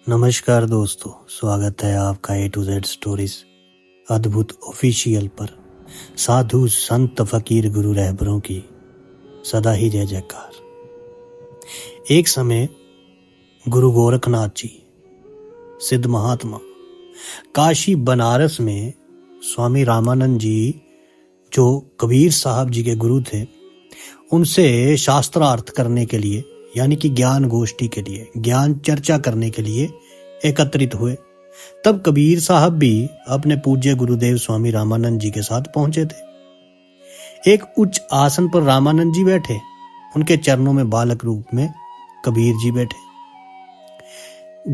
नमस्कार दोस्तों, स्वागत है आपका A to Z स्टोरीज अद्भुत ऑफिशियल पर। साधु संत फकीर गुरु रहबरों की सदा ही जय जयकार। एक समय गुरु गोरखनाथ जी सिद्ध महात्मा काशी बनारस में स्वामी रामानंद जी जो कबीर साहब जी के गुरु थे उनसे शास्त्रार्थ करने के लिए यानी कि ज्ञान गोष्ठी के लिए, ज्ञान चर्चा करने के लिए एकत्रित हुए। तब कबीर साहब भी अपने पूज्य गुरुदेव स्वामी रामानंद जी के साथ पहुंचे थे। एक उच्च आसन पर रामानंद जी बैठे, उनके चरणों में बालक रूप में कबीर जी बैठे।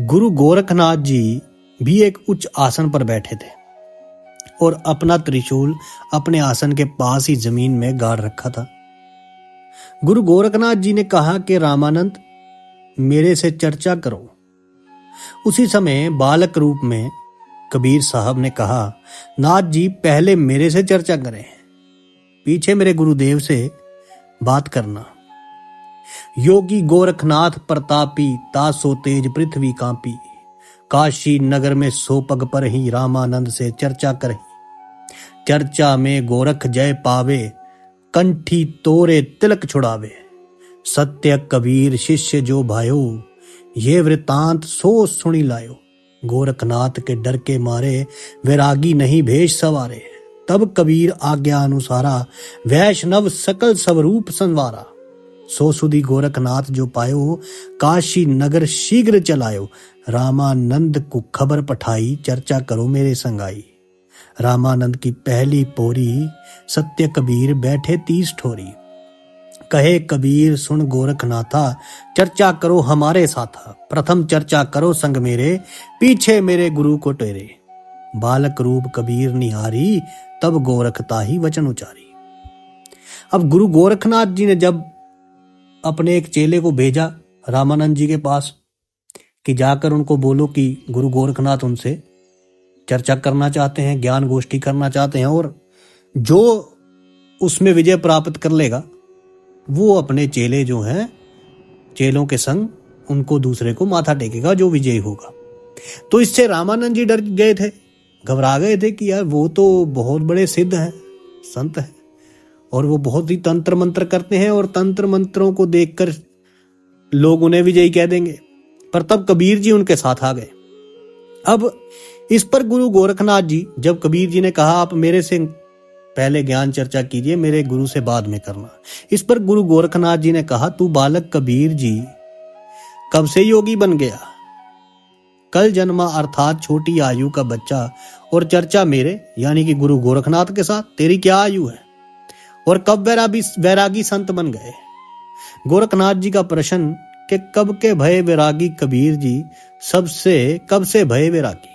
गुरु गोरखनाथ जी भी एक उच्च आसन पर बैठे थे और अपना त्रिशूल अपने आसन के पास ही जमीन में गाड़ रखा था। गुरु गोरखनाथ जी ने कहा कि रामानंद, मेरे से चर्चा करो। उसी समय बालक रूप में कबीर साहब ने कहा, नाथ जी पहले मेरे से चर्चा करें, पीछे मेरे गुरुदेव से बात करना। योगी गोरखनाथ प्रतापी, तासो तेज पृथ्वी कांपी, काशी नगर में सो पग पर ही रामानंद से चर्चा करही। चर्चा में गोरख जय पावे, कंठी तोरे तिलक छुड़ावे। सत्य कबीर शिष्य जो भायो, ये वृतांत सो सुनी लायो। गोरखनाथ के डर के मारे, वैरागी नहीं भेष सवारे। तब कबीर आज्ञा अनुसारा, वैष्णव सकल स्वरूप संवारा। सो सुधी गोरखनाथ जो पायो, काशी नगर शीघ्र चलायो। रामानंद को खबर पठाई, चर्चा करो मेरे संगाई। रामानंद की पहली पोरी, सत्य कबीर बैठे 30 ठोरी। कहे कबीर सुन गोरखनाथा, चर्चा करो हमारे साथा। प्रथम चर्चा करो संग मेरे, पीछे मेरे गुरु को टेरे। बालक रूप कबीर निहारी, तब गोरखता ही वचन उचारी। अब गुरु गोरखनाथ जी ने जब अपने एक चेले को भेजा रामानंद जी के पास कि जाकर उनको बोलो कि गुरु गोरखनाथ उनसे चर्चा करना चाहते हैं, ज्ञान गोष्ठी करना चाहते हैं, और जो उसमें विजय प्राप्त कर लेगा वो अपने चेले जो हैं, चेलों के संग उनको दूसरे को माथा टेकेगा जो विजयी होगा। तो इससे रामानंद जी डर गए थे, घबरा गए थे कि यार वो तो बहुत बड़े सिद्ध हैं, संत हैं, और वो बहुत ही तंत्र मंत्र करते हैं और तंत्र मंत्रों को देखकर लोग उन्हें विजयी कह देंगे। पर तब कबीर जी उनके साथ आ गए। अब इस पर गुरु गोरखनाथ जी, जब कबीर जी ने कहा आप मेरे से पहले ज्ञान चर्चा कीजिए, मेरे गुरु से बाद में करना, इस पर गुरु गोरखनाथ जी ने कहा, तू बालक कबीर जी कब से योगी बन गया? कल जन्मा अर्थात छोटी आयु का बच्चा, और चर्चा मेरे यानी कि गुरु गोरखनाथ के साथ। तेरी क्या आयु है और कब वैरागी संत बन गए? गोरखनाथ जी का प्रश्न कि कब के भय वैरागी कबीर जी, कब से भय वैरागी?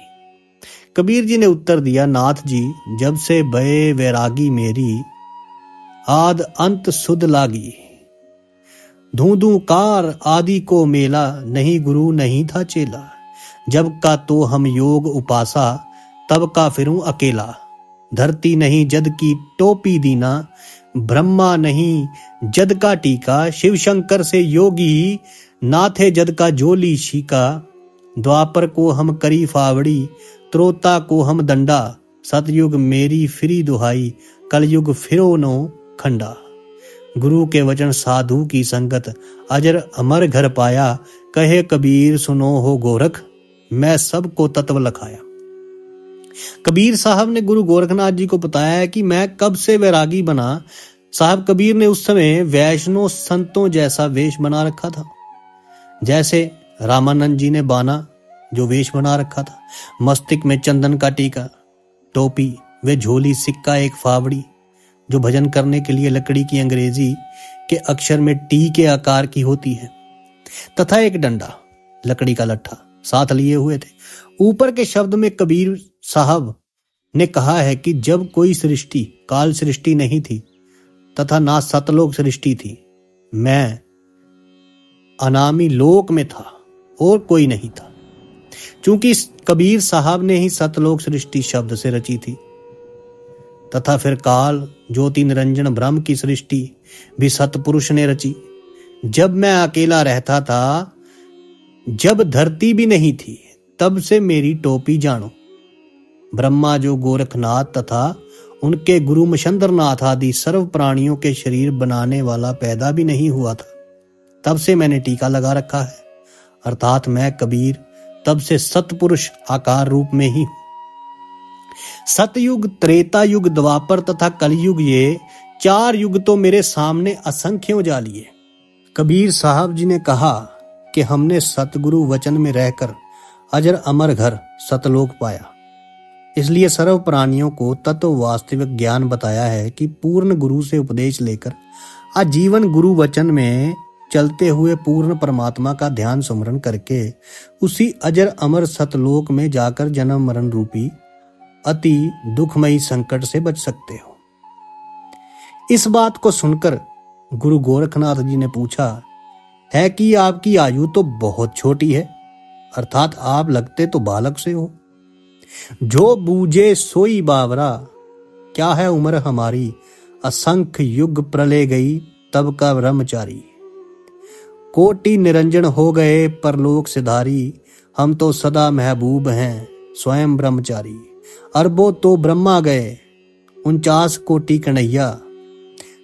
कबीर जी ने उत्तर दिया, नाथ जी जब से भय वैरागी मेरी, आद अंत सुध लागी। धूधू कार आदि को मेला, नहीं गुरु नहीं था चेला। जब का तो हम योग उपासा, तब का फिरूं अकेला। धरती नहीं जद की टोपी दीना, ब्रह्मा नहीं जद का टीका। शिव शंकर से योगी, नाथे जद का जोली शीका। द्वापर को हम करी फावड़ी, त्रोता को हम दंडा। सतयुग मेरी फिरी दुहाई, कलयुग फिरो नो खंडा। गुरु के वचन साधु की संगत, अजर अमर घर पाया। कहे कबीर सुनो हो गोरख, मैं सबको तत्व लखाया। कबीर साहब ने गुरु गोरखनाथ जी को बताया कि मैं कब से वैरागी बना। साहब कबीर ने उस समय वैष्णव संतों जैसा वेश बना रखा था, जैसे रामानंद जी ने बाना जो वेश बना रखा था। मस्तिष्क में चंदन का टीका, टोपी व झोली, सिक्का, एक फावड़ी जो भजन करने के लिए लकड़ी की अंग्रेजी के अक्षर में टी के आकार की होती है, तथा एक डंडा लकड़ी का लट्ठा साथ लिए हुए थे। ऊपर के शब्द में कबीर साहब ने कहा है कि जब कोई सृष्टि, काल सृष्टि नहीं थी तथा ना सतलोक सृष्टि थी, मैं अनामी लोक में था और कोई नहीं था। चूंकि कबीर साहब ने ही सतलोक सृष्टि शब्द से रची थी, तथा फिर काल ज्योति निरंजन ब्रह्म की सृष्टि भी सतपुरुष ने रची। जब मैं अकेला रहता था, जब धरती भी नहीं थी, तब से मेरी टोपी जानो। ब्रह्मा जो गोरखनाथ तथा उनके गुरु मछंदरनाथ आदि सर्व प्राणियों के शरीर बनाने वाला पैदा भी नहीं हुआ था, तब से मैंने टीका लगा रखा है, अर्थात मैं कबीर तब से सतपुरुष आकार रूप में ही हूं। सतयुग, त्रेता युग, द्वापर तथा कलयुग, ये 4 युग तो मेरे सामने असंख्यों जा लिए। कबीर साहब जी ने कहा कि हमने सतगुरु वचन में रहकर अजर अमर घर सतलोक पाया, इसलिए सर्व प्राणियों को तत्व वास्तविक ज्ञान बताया है कि पूर्ण गुरु से उपदेश लेकर आजीवन गुरु वचन में चलते हुए पूर्ण परमात्मा का ध्यान सुमरण करके उसी अजर अमर सतलोक में जाकर जन्म मरण रूपी अति दुखमयी संकट से बच सकते हो। इस बात को सुनकर गुरु गोरखनाथ जी ने पूछा है कि आपकी आयु तो बहुत छोटी है, अर्थात आप लगते तो बालक से हो। जो बूझे सोई बावरा, क्या है उम्र हमारी, असंख्य युग प्रलय गई तब का ब्रह्मचारी। कोटि निरंजन हो गए परलोक सिधारी, हम तो सदा महबूब हैं स्वयं ब्रह्मचारी। अरबों तो ब्रह्मा गए 49 कोटि कन्हैया,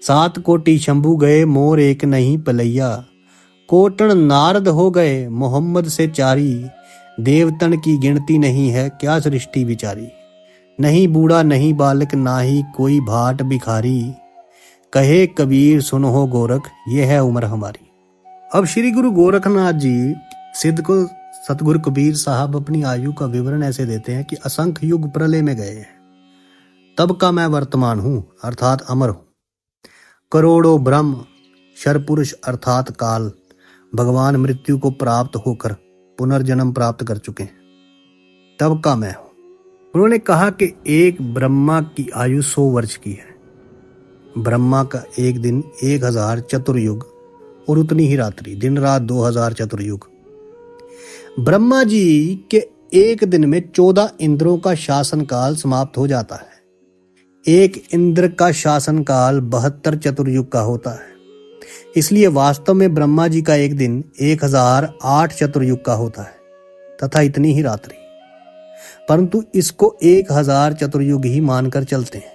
7 कोटि शंभू गए मोर एक नहीं पलैया। कोटन नारद हो गए मोहम्मद से चारी, देवतन की गिनती नहीं है क्या सृष्टि विचारी। नहीं बूढ़ा नहीं बालक ना ही कोई भाट भिखारी, कहे कबीर सुनो हो गोरख ये है उम्र हमारी। अब श्री गुरु गोरखनाथ जी सिद्ध को सतगुरु कबीर साहब अपनी आयु का विवरण ऐसे देते हैं कि असंख्य युग प्रलय में गए हैं, तब का मैं वर्तमान हूं अर्थात अमर हूं। करोड़ों ब्रह्म शरपुरुष अर्थात काल भगवान मृत्यु को प्राप्त होकर पुनर्जन्म प्राप्त कर चुके हैं, तब का मैं हूं। उन्होंने कहा कि एक ब्रह्मा की आयु 100 वर्ष की है। ब्रह्मा का एक दिन 1000 चतुर्युग और उतनी ही रात्रि, दिन रात 2000 चतुर्युग। ब्रह्मा जी के एक दिन में 14 इंद्रों का शासन काल समाप्त हो जाता है। एक इंद्र का शासन काल 72 चतुर्युग का होता है। इसलिए वास्तव में ब्रह्मा जी का एक दिन 1008 चतुर्युग का होता है तथा इतनी ही रात्रि, परंतु इसको 1000 चतुर्युग ही मानकर चलते हैं।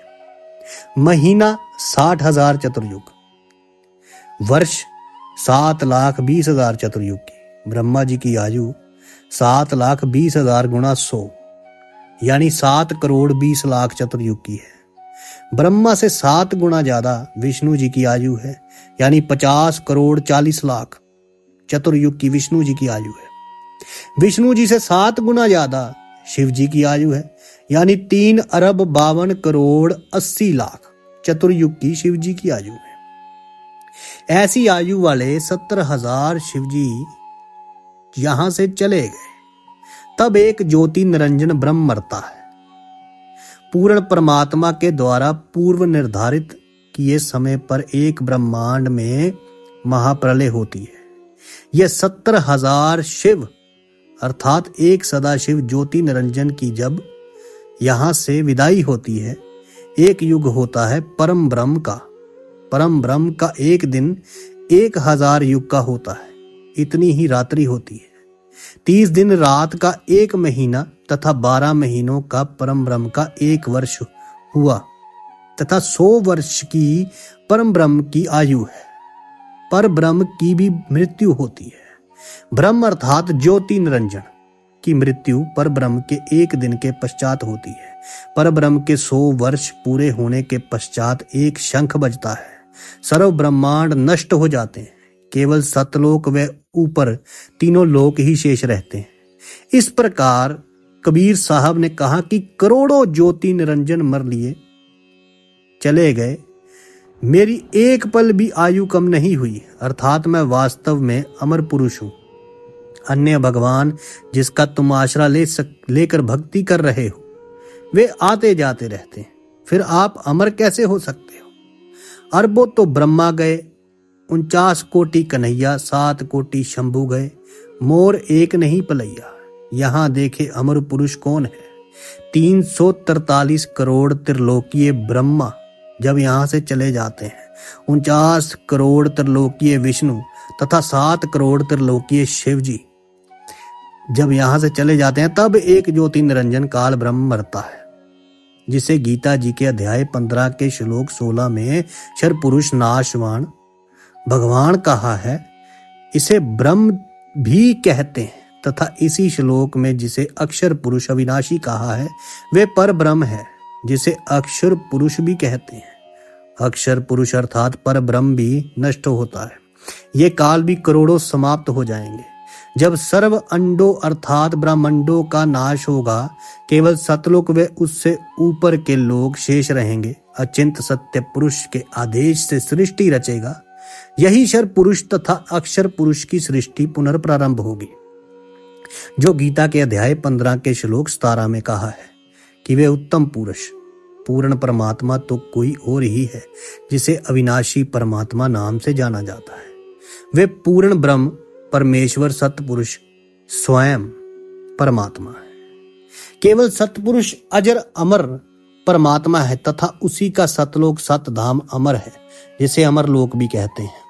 महीना 60,000 चतुर्युग, वर्ष 7,20,000 चतुर्युग की। ब्रह्मा जी की आयु 7,20,000 गुणा 100 यानी 7,20,00,000 चतुर्युग की है। ब्रह्मा से 7 गुना ज्यादा विष्णु जी की आयु है, यानी 50,40,00,000 चतुर्युग की विष्णु जी की आयु है। विष्णु जी से 7 गुना ज्यादा शिव जी की आयु है, यानी 3,52,80,00,000 चतुर्युग की शिव जी की आयु है। ऐसी आयु वाले 70,000 शिवजी यहां से चले गए। तब एक ज्योति निरंजन ब्रह्म मरता है। पूर्ण परमात्मा के द्वारा पूर्व निर्धारित किए समय पर एक ब्रह्मांड में महाप्रलय होती है। यह 70,000 शिव अर्थात एक सदाशिव ज्योति निरंजन की जब यहां से विदाई होती है, एक युग होता है परम ब्रह्म का। परम ब्रह्म का एक दिन 1000 युग का होता है, इतनी ही रात्रि होती है। 30 दिन रात का एक महीना तथा 12 महीनों का परम ब्रह्म का एक वर्ष हुआ तथा 100 वर्ष की परम ब्रह्म की आयु है। पर ब्रह्म की भी मृत्यु होती है। ब्रह्म अर्थात ज्योति निरंजन की मृत्यु पर ब्रह्म के एक दिन के पश्चात होती है। पर ब्रह्म के 100 वर्ष पूरे होने के पश्चात एक शंख बजता है। सर्व ब्रह्मांड नष्ट हो जाते हैं, केवल सतलोक व ऊपर तीनों लोक ही शेष रहते हैं। इस प्रकार कबीर साहब ने कहा कि करोड़ों ज्योति निरंजन मर लिए चले गए, मेरी एक पल भी आयु कम नहीं हुई, अर्थात मैं वास्तव में अमर पुरुष हूं। अन्य भगवान जिसका तुम आश्रा लेकर भक्ति कर रहे हो, वे आते जाते रहते हैं, फिर आप अमर कैसे हो सकते हो? अरबों तो ब्रह्मा गए, 49 कोटि कन्हैया, 7 कोटि शंभू गए, मोर एक नहीं पलैया। यहां देखे अमर पुरुष कौन है? 343 करोड़ त्रिलोकीय ब्रह्मा जब यहां से चले जाते हैं, 49 करोड़ त्रिलोकीय विष्णु तथा 7 करोड़ त्रिलोकीय शिव जी जब यहां से चले जाते हैं तब एक ज्योति निरंजन काल ब्रह्म मरता है, जिसे गीता जी के अध्याय 15 के श्लोक 16 में क्षर पुरुष नाशवान भगवान कहा है। इसे ब्रह्म भी कहते हैं तथा इसी श्लोक में जिसे अक्षर पुरुष अविनाशी कहा है वे पर ब्रह्म है, जिसे अक्षर पुरुष भी कहते हैं। अक्षर पुरुष अर्थात पर ब्रह्म भी नष्ट होता है। ये काल भी करोड़ों समाप्त हो जाएंगे। जब सर्व अंडों अर्थात ब्रह्मांडों का नाश होगा, केवल सतलोक व उससे ऊपर के लोग शेष रहेंगे। अचिंत सत्य पुरुष के आदेश से सृष्टि रचेगा। यही क्षर पुरुष तथा अक्षर पुरुष की सृष्टि पुनर्प्रारंभ होगी, जो गीता के अध्याय 15 के श्लोक 17 में कहा है कि वे उत्तम पुरुष पूर्ण परमात्मा तो कोई और ही है, जिसे अविनाशी परमात्मा नाम से जाना जाता है। वे पूर्ण ब्रह्म परमेश्वर सतपुरुष स्वयं परमात्मा है। केवल सतपुरुष अजर अमर परमात्मा है तथा उसी का सतलोक सतधाम अमर है, जिसे अमर लोक भी कहते हैं।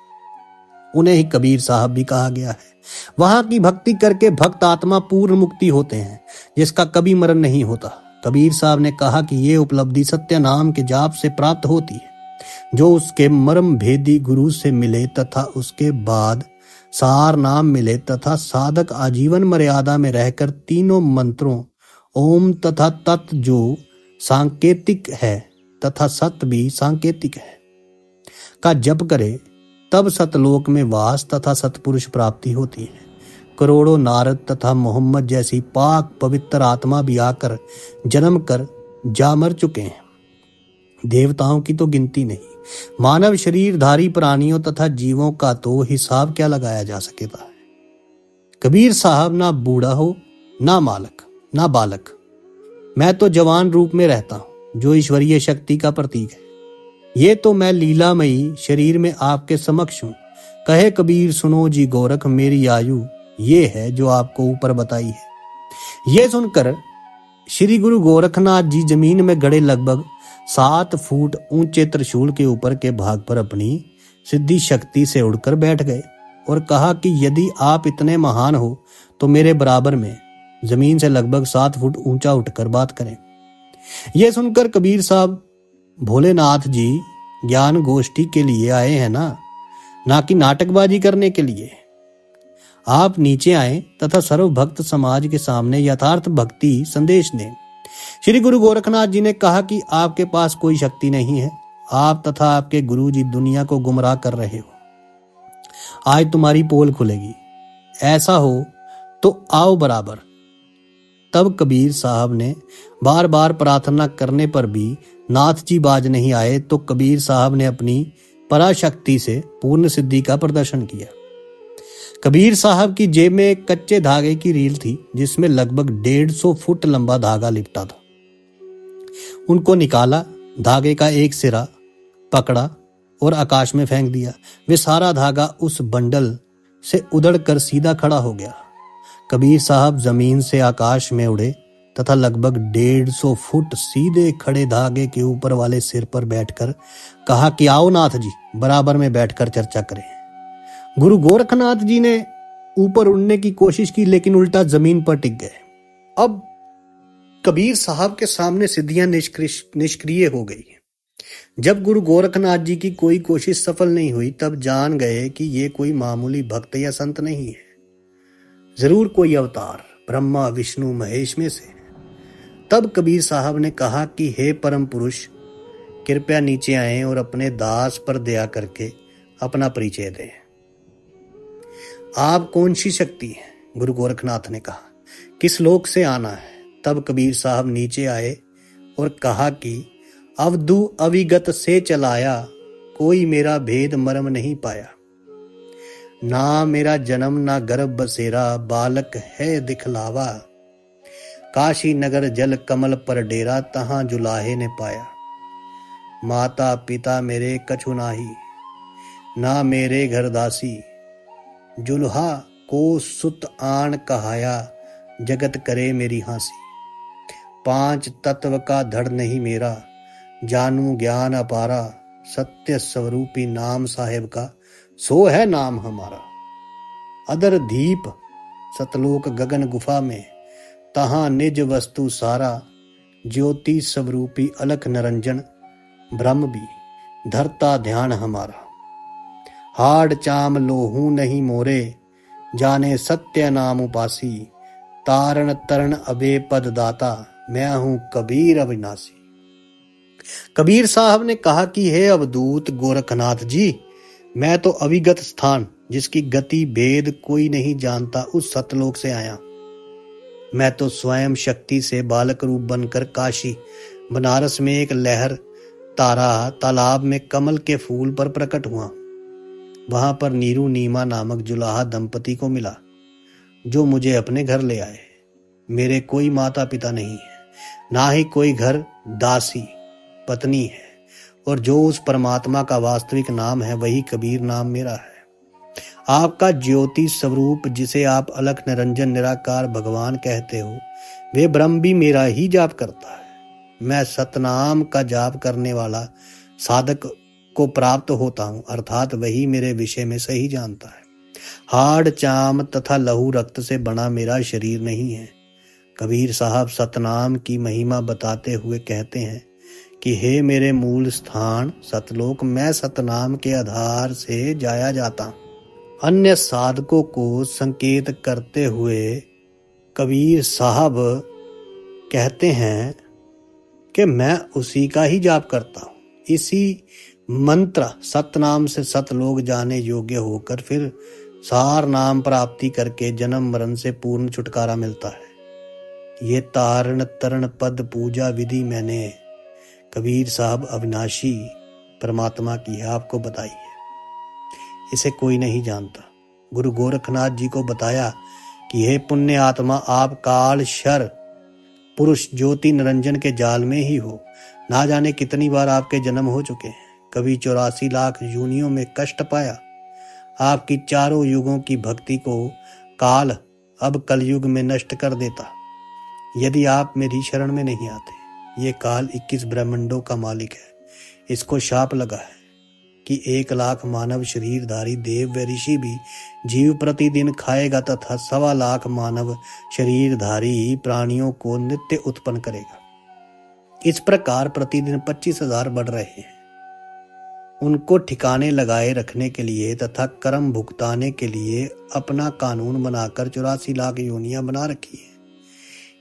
उन्हें ही कबीर साहब भी कहा गया है। वहां की भक्ति करके भक्त आत्मा पूर्ण मुक्ति होते हैं, जिसका कभी मरण नहीं होता। कबीर साहब ने कहा कि ये उपलब्धि सत्य नाम के जाप से प्राप्त होती है, जो उसके मर्म भेदी गुरु से मिले तथा उसके बाद सार नाम मिले तथा साधक आजीवन मर्यादा में रहकर तीनों मंत्रों ओम तथा तत् जो सांकेतिक है तथा सत भी सांकेतिक है का जप करे, तब सतलोक में वास तथा सतपुरुष प्राप्ति होती है। करोड़ों नारद तथा मोहम्मद जैसी पाक पवित्र आत्मा भी आकर जन्म कर जा मर चुके हैं। देवताओं की तो गिनती नहीं। मानव शरीरधारी प्राणियों तथा जीवों का तो हिसाब क्या लगाया जा सकेगा। कबीर साहब ना बूढ़ा हो, ना मालक, ना बालक। मैं तो जवान रूप में रहता हूं, जो ईश्वरीय शक्ति का प्रतीक है। ये तो मैं लीलामयी शरीर में आपके समक्ष हूं। कहे कबीर सुनो जी गोरख, मेरी आयु ये है जो आपको ऊपर बताई है। ये सुनकर श्री गुरु गोरखनाथ जी जमीन में गड़े लगभग 7 फुट ऊंचे त्रिशूल के ऊपर के भाग पर अपनी सिद्धि शक्ति से उड़कर बैठ गए और कहा कि यदि आप इतने महान हो तो मेरे बराबर में जमीन से लगभग 7 फुट ऊंचा उठकर बात करें। यह सुनकर कबीर साहब, भोलेनाथ जी ज्ञान गोष्ठी के लिए आए हैं ना कि नाटकबाजी करने के लिए। आप नीचे आए तथा सर्व भक्त समाज के सामने यथार्थ भक्ति संदेश दें। श्री गुरु गोरखनाथ जी ने कहा कि आपके पास कोई शक्ति नहीं है। आप तथा आपके गुरु जी दुनिया को गुमराह कर रहे हो। आज तुम्हारी पोल खुलेगी। ऐसा हो तो आओ बराबर। तब कबीर साहब ने बार बार प्रार्थना करने पर भी नाथ जी बाज नहीं आए, तो कबीर साहब ने अपनी पराशक्ति से पूर्ण सिद्धि का प्रदर्शन किया। कबीर साहब की जेब में एक कच्चे धागे की रील थी, जिसमें लगभग 150 फुट लंबा धागा लिपटा था। उनको निकाला, धागे का एक सिरा पकड़ा और आकाश में फेंक दिया। वे सारा धागा उस बंडल से उधड़कर सीधा खड़ा हो गया। कबीर साहब जमीन से आकाश में उड़े तथा लगभग 150 फुट सीधे खड़े धागे के ऊपर वाले सिर पर बैठकर कहा कि आओ नाथ जी, बराबर में बैठकर चर्चा करें। गुरु गोरखनाथ जी ने ऊपर उड़ने की कोशिश की, लेकिन उल्टा जमीन पर टिक गए। अब कबीर साहब के सामने सिद्धियां निष्क्रिय हो गई। जब गुरु गोरखनाथ जी की कोई कोशिश सफल नहीं हुई, तब जान गए कि ये कोई मामूली भक्त या संत नहीं है, जरूर कोई अवतार ब्रह्मा विष्णु महेश में से। तब कबीर साहब ने कहा कि हे परम पुरुष, कृपया नीचे आएं और अपने दास पर दया करके अपना परिचय दें। आप कौन सी शक्ति है? गुरु गोरखनाथ ने कहा। किस लोक से आना है? तब कबीर साहब नीचे आए और कहा कि अवधु अविगत से चलाया, कोई मेरा भेद मर्म नहीं पाया। ना मेरा जन्म ना गर्भ बसेरा, बालक है दिखलावा। काशी नगर जल कमल पर डेरा, तहां जुलाहे ने पाया। माता पिता मेरे कछु नाही, ना मेरे घर दासी। जुल्हा को सुत आन कहाया, जगत करे मेरी हांसी। 5 तत्व का धड़ नहीं मेरा, जानू ज्ञान अपारा। सत्य स्वरूपी नाम साहेब का, सो है नाम हमारा। अदर दीप सतलोक गगन गुफा में, तहां निज वस्तु सारा, ज्योति स्वरूपी अलख निरंजन, ब्रह्म भी धरता ध्यान हमारा। हाड़ चाम लोहू नहीं मोरे, जाने सत्य नाम उपासी, तारण तरण अबे पद दाता, मैं हूं कबीर अविनाशी। कबीर साहब ने कहा कि हे अवधूत गोरखनाथ जी, मैं तो अविगत स्थान, जिसकी गति भेद कोई नहीं जानता, उस सतलोक से आया। मैं तो स्वयं शक्ति से बालक रूप बनकर काशी बनारस में एक लहर तारा तालाब में कमल के फूल पर प्रकट हुआ। वहां पर नीरू नीमा नामक जुलाहा दंपति को मिला, जो मुझे अपने घर ले आए। मेरे कोई माता पिता नहीं है, ना ही कोई घर दासी पत्नी है, और जो उस परमात्मा का वास्तविक नाम है वही कबीर नाम मेरा है। आपका ज्योति स्वरूप, जिसे आप अलख निरंजन निराकार भगवान कहते हो, वे ब्रह्म भी मेरा ही जाप करता है। मैं सतनाम का जाप करने वाला साधक को प्राप्त होता हूँ, अर्थात वही मेरे विषय में सही जानता है। हाड़ चाम तथा लहू रक्त से बना मेरा शरीर नहीं है। कबीर साहब सतनाम की महिमा बताते हुए कहते हैं कि हे मेरे मूल स्थान सतलोक, मैं सतनाम के आधार से जाया जाता हूँ। अन्य साधकों को संकेत करते हुए कबीर साहब कहते हैं कि मैं उसी का ही जाप करता हूँ। इसी मंत्र सतनाम से सतलोक जाने योग्य होकर फिर सार नाम प्राप्ति करके जन्म मरण से पूर्ण छुटकारा मिलता है। ये तारण तरण पद पूजा विधि मैंने कबीर साहब अविनाशी परमात्मा की है आपको बताई है, इसे कोई नहीं जानता। गुरु गोरखनाथ जी को बताया कि हे पुण्य आत्मा, आप काल शर पुरुष ज्योति निरंजन के जाल में ही हो। ना जाने कितनी बार आपके जन्म हो चुके हैं, कभी 84 लाख योनियों में कष्ट पाया। आपकी चारों युगों की भक्ति को काल अब कलयुग में नष्ट कर देता यदि आप मेरी शरण में नहीं आते। ये काल 21 ब्रह्मांडों का मालिक है। इसको शाप लगा है कि 1 लाख मानव शरीरधारी देव व ऋषि भी जीव प्रतिदिन खाएगा तथा 1.25 लाख मानव शरीरधारी प्राणियों को नित्य उत्पन्न करेगा। इस प्रकार प्रतिदिन 25,000 बढ़ रहे हैं। उनको ठिकाने लगाए रखने के लिए तथा कर्म भुगताने के लिए अपना कानून बनाकर 84 लाख योनियां बना रखी है।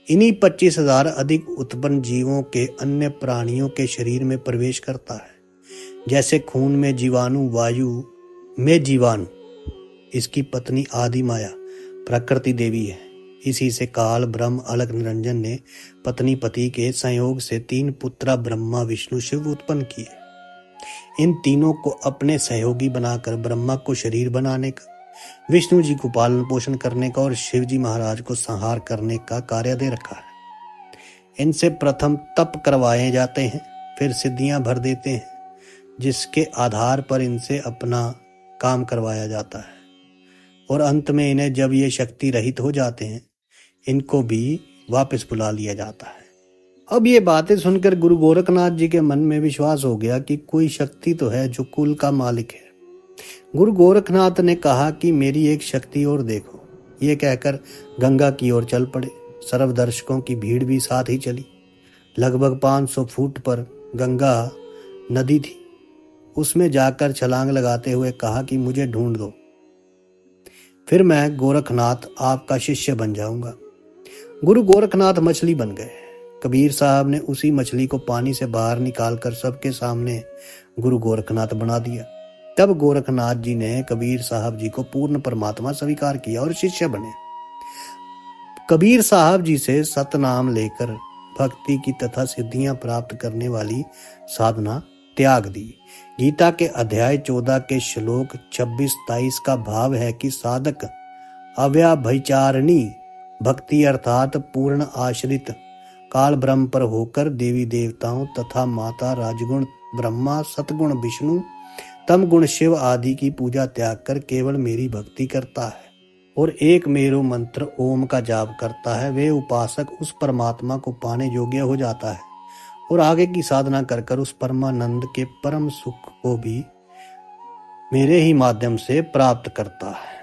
इन्हीं 25,000 अधिक उत्पन्न जीवों के अन्य प्राणियों के शरीर में प्रवेश करता है। जैसे खून में जीवाणु, वायु में जीवाणु। इसकी पत्नी आदि माया प्रकृति देवी है। इसी से काल ब्रह्म अलख निरंजन ने पत्नी पति के संयोग से 3 पुत्र ब्रह्मा विष्णु शिव उत्पन्न किए। इन तीनों को अपने सहयोगी बनाकर ब्रह्मा को शरीर बनाने का, विष्णु जी को पालन पोषण करने का और शिव जी महाराज को संहार करने का कार्य दे रखा है। इनसे प्रथम तप करवाए जाते हैं, फिर सिद्धियां भर देते हैं, जिसके आधार पर इनसे अपना काम करवाया जाता है, और अंत में इन्हें जब ये शक्ति रहित हो जाते हैं, इनको भी वापस बुला लिया जाता है। अब ये बातें सुनकर गुरु गोरखनाथ जी के मन में विश्वास हो गया कि कोई शक्ति तो है जो कुल का मालिक है। गुरु गोरखनाथ ने कहा कि मेरी एक शक्ति और देखो। ये कहकर गंगा की ओर चल पड़े। सर्व दर्शकों की भीड़ भी साथ ही चली। लगभग 500 फुट पर गंगा नदी थी। उसमें जाकर छलांग लगाते हुए कहा कि मुझे ढूंढ दो, फिर मैं गोरखनाथ आपका शिष्य बन जाऊंगा। गुरु गोरखनाथ मछली बन गए। कबीर साहब ने उसी मछली को पानी से बाहर निकालकर सबके सामने गुरु गोरखनाथ बना दिया। तब गोरखनाथ जी ने कबीर साहब जी को पूर्ण परमात्मा स्वीकार किया और शिष्य बने। कबीर साहब जी से सतनाम लेकर भक्ति की तथा सिद्धियां प्राप्त करने वाली साधना त्याग दी। गीता के अध्याय 14 के श्लोक 26-23 का भाव है कि साधक अव्याभिचारिणी भक्ति अर्थात पूर्ण आश्रित काल ब्रह्म पर होकर देवी देवताओं तथा माता राजगुण ब्रह्मा, सतगुण विष्णु, तम गुण शिव आदि की पूजा त्याग कर केवल मेरी भक्ति करता है और एक मेरु मंत्र ओम का जाप करता है, वे उपासक उस परमात्मा को पाने योग्य हो जाता है और आगे की साधना कर कर उस परमानंद के परम सुख को भी मेरे ही माध्यम से प्राप्त करता है।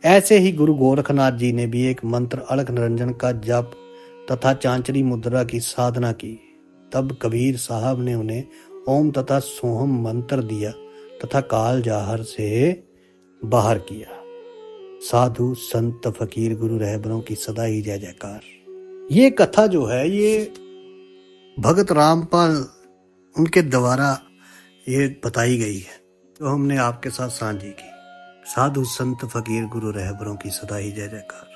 ऐसे ही गुरु गोरखनाथ जी ने भी एक मंत्र अलख निरंजन का जप तथा चांचरी मुद्रा की साधना की। तब कबीर साहब ने उन्हें ओम तथा सोहम मंत्र दिया तथा काल जाहर से बाहर किया। साधु संत फकीर गुरु रहबरों की सदा ही जय जयकार। ये कथा जो है ये भगत रामपाल उनके द्वारा ये बताई गई है, तो हमने आपके साथ साझी की। साधु संत फकीर गुरु रहबरों की सदा ही जय जयकार।